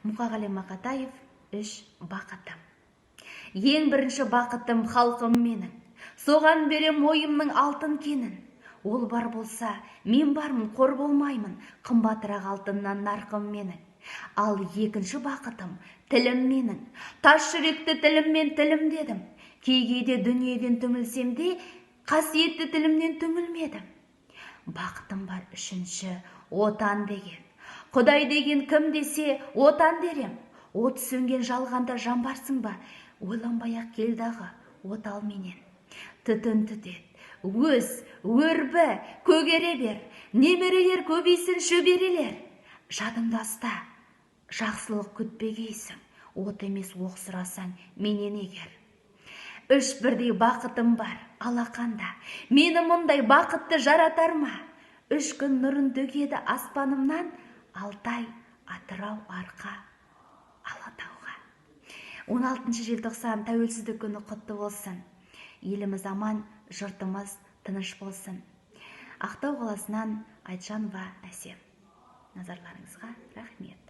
Мұқағали Мақатаев, үш бақытым. Ең бірінші бақытым халқым менің, соған берем ойымның алтын кенін. Ол бар болса, мен бармын, қор болмаймын, қымбатырақ алтыннан нарқым менің. Ал екінші бақытым тілім менің, тас жүректі тіліммен тілім дедім. Кейде дүниеден түңілсем де, қасиетті тілімнен түңілмедім. Бақытым бар үшінші, отан деген. Құдай деген кім десе, отан дерем. От сөнген жалғанда жан ба, ойланбай-ақ келдағы отал менен. Түтін түтет, өз, өрбі, көгере бер, немерелер көбейсін шөберелер. Жадыңда ұста, жақсылық күтпегейсің, от емес оқ сұрасаң менен егер. Үш бірдей бақытым бар, алақанда, мені мұндай бақытты жаратар ма? Үш күн нұрын төгеді аспанымнан, Алтай, Атырау, Арқа, Алатауға. 16 желтоқсан тәуелсіздік күні құтты болсын. Еліміз аман, жұртымыз тыныш болсын. Ақтау қаласынан Айтжанова Әсем. Назарларыңызға рахмет.